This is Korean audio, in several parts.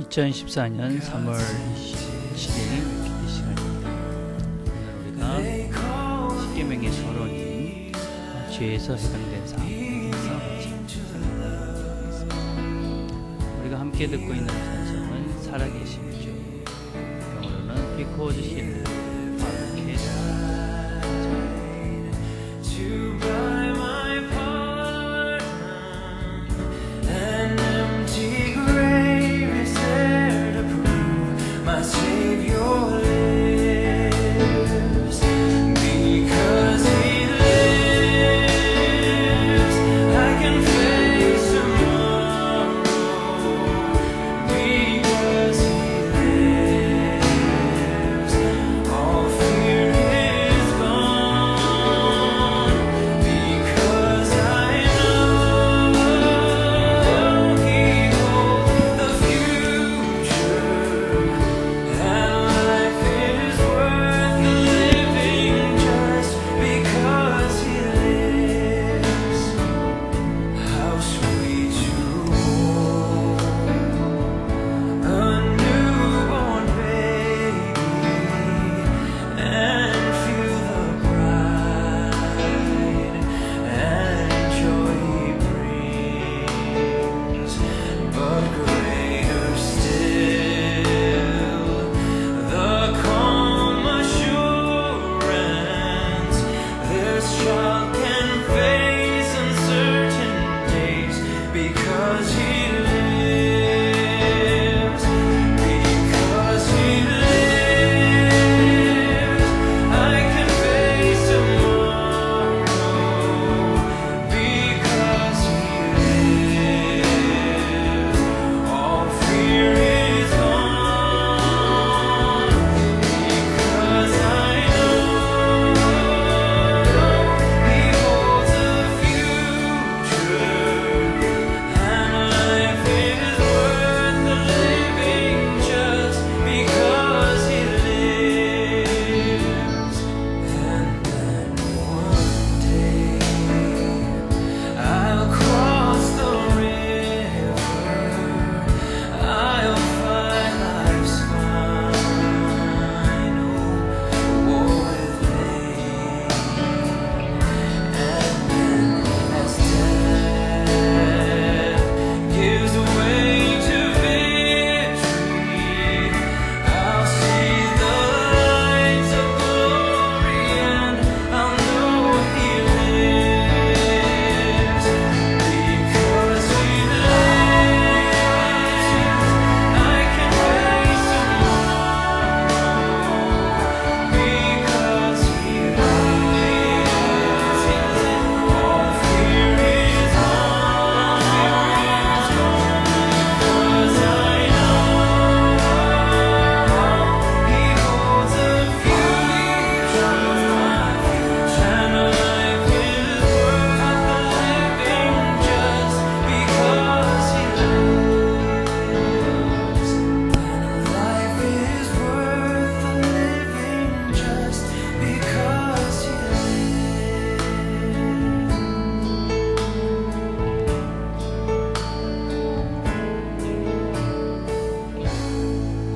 2014년 3월 27일 기도 시간입니다. 오늘 우리가 십계명의 서론인 죄에서 해당된 사항에서 우리가 함께 듣고 있는 찬송은 살아계신 주, 영어로는 Because He Lives.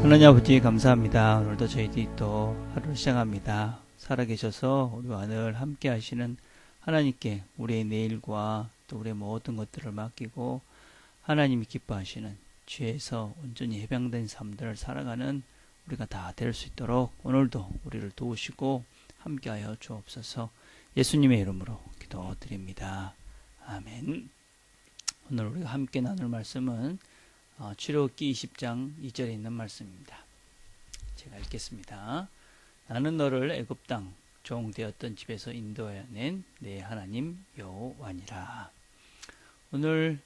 하나님 아버지 감사합니다. 오늘도 저희들이 또 하루를 시작합니다. 살아계셔서 우리와 늘 함께 하시는 하나님께 우리의 내일과 또 우리의 모든 것들을 맡기고 하나님이 기뻐하시는 죄에서 온전히 해방된 삶들을 살아가는 우리가 다 될 수 있도록 오늘도 우리를 도우시고 함께하여 주옵소서. 예수님의 이름으로 기도드립니다. 아멘. 오늘 우리가 함께 나눌 말씀은 출애굽기 20장 2절에 있는 말씀입니다. 제가 읽겠습니다. 나는 너를 애굽 땅 종되었던 집에서 인도하여 낸 내 하나님 여호와니라. 오늘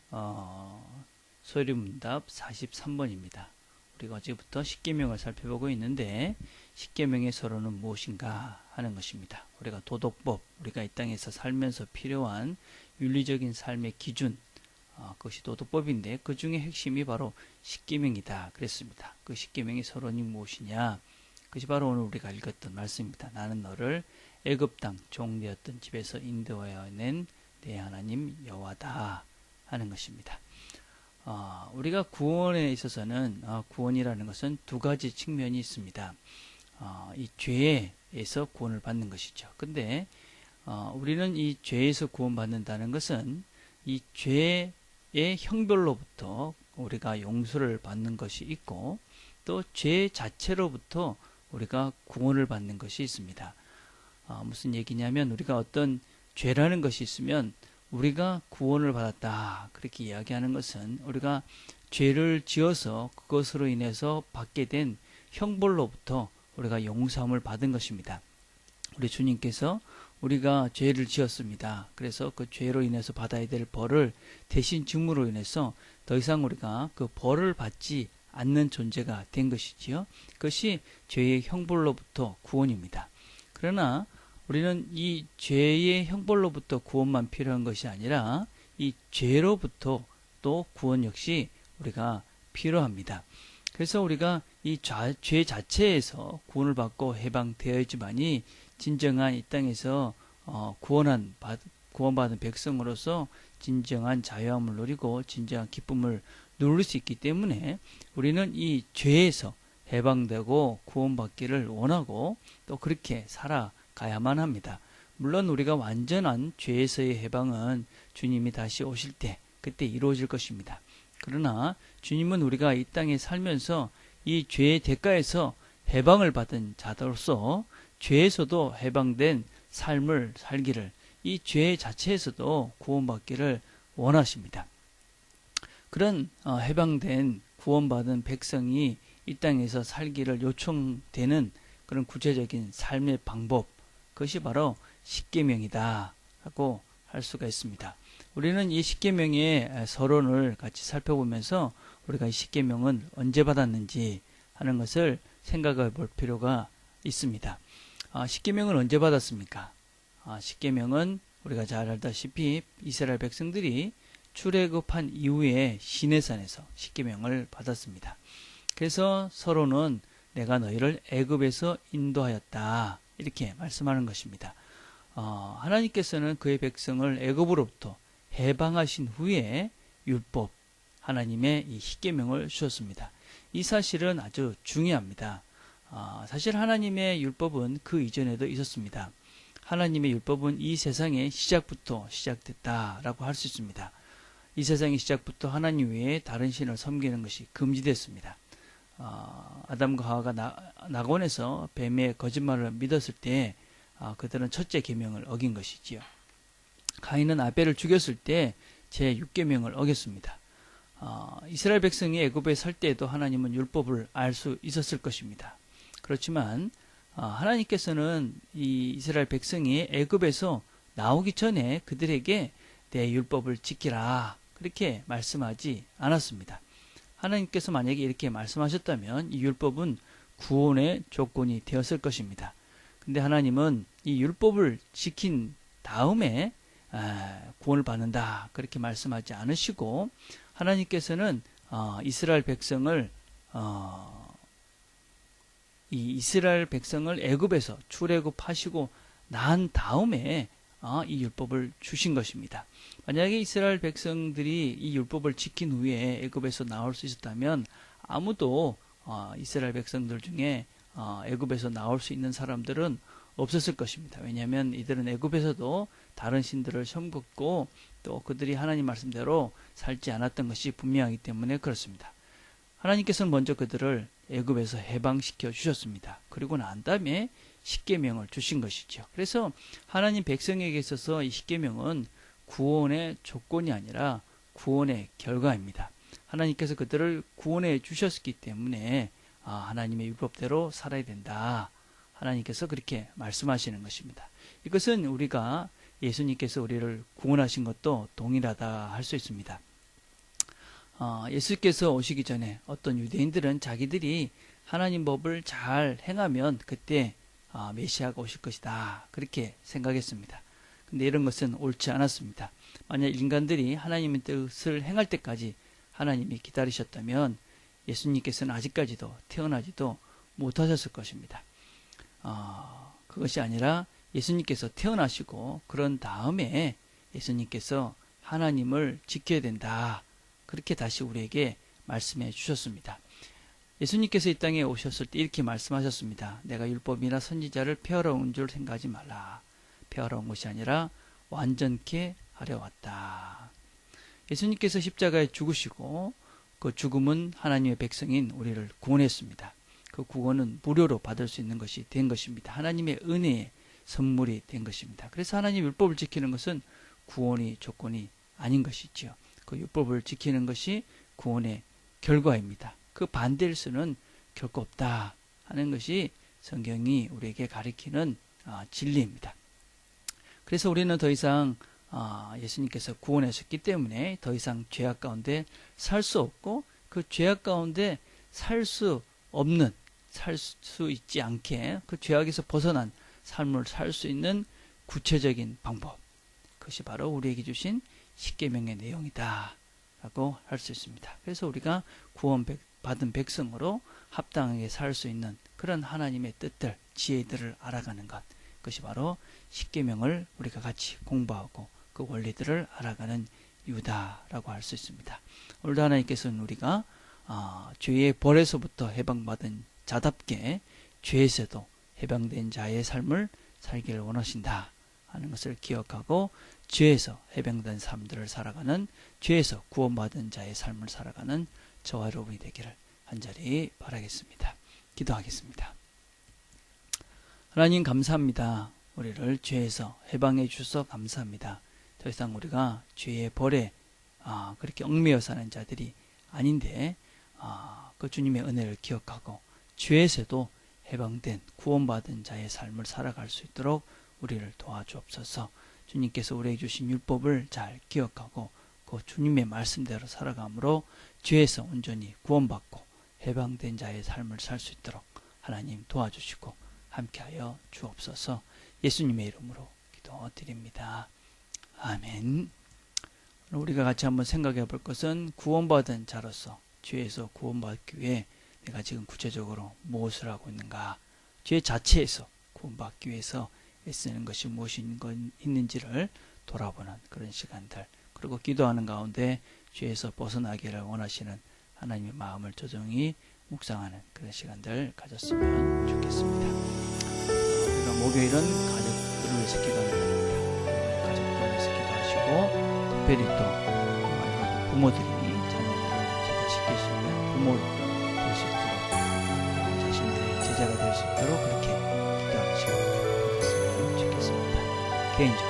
소리문답 43번입니다. 우리가 어제부터 십계명을 살펴보고 있는데 십계명의 서론은 무엇인가 하는 것입니다. 우리가 도덕법, 우리가 이 땅에서 살면서 필요한 윤리적인 삶의 기준, 그것이 도덕법인데 그 중에 핵심이 바로 십계명이다 그랬습니다. 그 십계명의 서론이 무엇이냐? 그것이 바로 오늘 우리가 읽었던 말씀입니다. 나는 너를 애굽 땅 종되었던 집에서 인도하여 낸 내 하나님 여호와다 하는 것입니다. 우리가 구원에 있어서는 구원이라는 것은 두 가지 측면이 있습니다. 이 죄에서 구원을 받는 것이죠. 근데 우리는 이 죄에서 구원받는다는 것은 이 죄의 형벌로부터 우리가 용서를 받는 것이 있고 또 죄 자체로부터 우리가 구원을 받는 것이 있습니다. 무슨 얘기냐면 우리가 어떤 죄라는 것이 있으면 우리가 구원을 받았다 그렇게 이야기하는 것은 우리가 죄를 지어서 그것으로 인해서 받게 된 형벌로부터 우리가 용서함을 받은 것입니다. 우리 주님께서 우리가 죄를 지었습니다. 그래서 그 죄로 인해서 받아야 될 벌을 대신 짐으로 인해서 더 이상 우리가 그 벌을 받지 않는 존재가 된 것이지요. 그것이 죄의 형벌로부터 구원입니다. 그러나 우리는 이 죄의 형벌로부터 구원만 필요한 것이 아니라 이 죄로부터 또 구원 역시 우리가 필요합니다. 그래서 우리가 이 죄 자체에서 구원을 받고 해방되어야지만이 진정한 이 땅에서 구원받은 백성으로서 진정한 자유함을 누리고 진정한 기쁨을 누릴 수 있기 때문에 우리는 이 죄에서 해방되고 구원받기를 원하고 또 그렇게 살아가야만 합니다. 물론 우리가 완전한 죄에서의 해방은 주님이 다시 오실 때 그때 이루어질 것입니다. 그러나 주님은 우리가 이 땅에 살면서 이 죄의 대가에서 해방을 받은 자로서 죄에서도 해방된 삶을 살기를 이 죄 자체에서도 구원받기를 원하십니다. 그런 해방된 구원받은 백성이 이 땅에서 살기를 요청되는 그런 구체적인 삶의 방법 그것이 바로 십계명이다 라고 할 수가 있습니다. 우리는 이 십계명의 서론을 같이 살펴보면서 우리가 이 십계명은 언제 받았는지 하는 것을 생각해 볼 필요가 있습니다. 십계명은 언제 받았습니까? 십계명은 우리가 잘 알다시피 이스라엘 백성들이 출애굽한 이후에 시내산에서 십계명을 받았습니다. 그래서 서로는 내가 너희를 애굽에서 인도하였다 이렇게 말씀하는 것입니다. 하나님께서는 그의 백성을 애굽으로부터 해방하신 후에 율법 하나님의 이 십계명을 주셨습니다. 이 사실은 아주 중요합니다. 사실 하나님의 율법은 그 이전에도 있었습니다. 하나님의 율법은 이 세상의 시작부터 시작됐다라고 할 수 있습니다. 이 세상의 시작부터 하나님 외에 다른 신을 섬기는 것이 금지됐습니다. 아담과 하와가 낙원에서 뱀의 거짓말을 믿었을 때 그들은 첫째 계명을 어긴 것이지요. 가인은 아벨을 죽였을 때 제6계명을 어겼습니다. 이스라엘 백성이 애굽에 살 때에도 하나님은 율법을 알 수 있었을 것입니다. 그렇지만 하나님께서는 이 이스라엘 백성이 애굽에서 나오기 전에 그들에게 내 율법을 지키라 그렇게 말씀하지 않았습니다. 하나님께서 만약에 이렇게 말씀하셨다면 이 율법은 구원의 조건이 되었을 것입니다. 근데 하나님은 이 율법을 지킨 다음에 구원을 받는다 그렇게 말씀하지 않으시고 하나님께서는 이스라엘 백성을 애굽에서 출애굽하시고 난 다음에 이 율법을 주신 것입니다. 만약에 이스라엘 백성들이 이 율법을 지킨 후에 애굽에서 나올 수 있었다면 아무도 이스라엘 백성들 중에 애굽에서 나올 수 있는 사람들은 없었을 것입니다. 왜냐하면 이들은 애굽에서도 다른 신들을 섬겼고 또 그들이 하나님 말씀대로 살지 않았던 것이 분명하기 때문에 그렇습니다. 하나님께서는 먼저 그들을 애굽에서 해방시켜 주셨습니다. 그리고 난 다음에 십계명을 주신 것이죠. 그래서 하나님 백성에게 있어서 이 십계명은 구원의 조건이 아니라 구원의 결과입니다. 하나님께서 그들을 구원해 주셨기 때문에 하나님의 율법대로 살아야 된다. 하나님께서 그렇게 말씀하시는 것입니다. 이것은 우리가 예수님께서 우리를 구원하신 것도 동일하다 할 수 있습니다. 예수께서 오시기 전에 어떤 유대인들은 자기들이 하나님 법을 잘 행하면 그때 메시아가 오실 것이다 그렇게 생각했습니다. 근데 이런 것은 옳지 않았습니다. 만약 인간들이 하나님의 뜻을 행할 때까지 하나님이 기다리셨다면 예수님께서는 아직까지도 태어나지도 못하셨을 것입니다. 그것이 아니라 예수님께서 태어나시고 그런 다음에 예수님께서 하나님을 지켜야 된다 그렇게 다시 우리에게 말씀해 주셨습니다. 예수님께서 이 땅에 오셨을 때 이렇게 말씀하셨습니다. 내가 율법이나 선지자를 폐하러온 줄 생각하지 말라. 폐하러온 것이 아니라 완전케 하려 왔다. 예수님께서 십자가에 죽으시고 그 죽음은 하나님의 백성인 우리를 구원했습니다. 그 구원은 무료로 받을 수 있는 것이 된 것입니다. 하나님의 은혜의 선물이 된 것입니다. 그래서 하나님 율법을 지키는 것은 구원의 조건이 아닌 것이지요. 그 율법을 지키는 것이 구원의 결과입니다. 그 반대일 수는 결코 없다 하는 것이 성경이 우리에게 가리키는 진리입니다. 그래서 우리는 더 이상 예수님께서 구원하셨기 때문에 더 이상 죄악 가운데 살 수 없고 그 죄악 가운데 살 수 없는, 살 수 있지 않게 그 죄악에서 벗어난 삶을 살 수 있는 구체적인 방법, 그것이 바로 우리에게 주신 십계명의 내용이다 라고 할 수 있습니다. 그래서 우리가 구원받은 백성으로 합당하게 살 수 있는 그런 하나님의 뜻들, 지혜들을 알아가는 것, 그것이 바로 십계명을 우리가 같이 공부하고 그 원리들을 알아가는 이유다라고 할 수 있습니다. 오늘도 하나님께서는 우리가 죄의 벌에서부터 해방받은 자답게 죄에서도 해방된 자의 삶을 살기를 원하신다 하는 것을 기억하고 죄에서 해방된 삶들을 살아가는, 죄에서 구원받은 자의 삶을 살아가는 저와 여러분이 되기를 간절히 바라겠습니다. 기도하겠습니다. 하나님 감사합니다. 우리를 죄에서 해방해 주셔서 감사합니다. 더 이상 우리가 죄의 벌에 그렇게 얽매여 사는 자들이 아닌데 그 주님의 은혜를 기억하고 죄에서도 해방된 구원받은 자의 삶을 살아갈 수 있도록 우리를 도와주옵소서. 주님께서 우리에게 주신 율법을 잘 기억하고 그 주님의 말씀대로 살아감으로 죄에서 온전히 구원받고 해방된 자의 삶을 살 수 있도록 하나님 도와주시고 함께하여 주옵소서. 예수님의 이름으로 기도드립니다. 아멘. 우리가 같이 한번 생각해 볼 것은 구원받은 자로서 죄에서 구원받기 위해 내가 지금 구체적으로 무엇을 하고 있는가, 죄 자체에서 구원받기 위해서 애쓰는 것이 무엇이 있는지를 돌아보는 그런 시간들, 그리고 기도하는 가운데 죄에서 벗어나기를 원하시는 하나님의 마음을 조정히 묵상하는 그런 시간들 가졌으면 좋겠습니다. 우리가 목요일은 가족들을 위해서 기도하는 날입니다. 가족들을 위해서 기도하시고 특별히 또 부모들이 자녀들을 제대시킬 수 있는 부모로 될 수 있도록 자신들의 제자가 될 수 있도록 그렇게 기도하시고 가졌으면 좋겠습니다. 개인적으로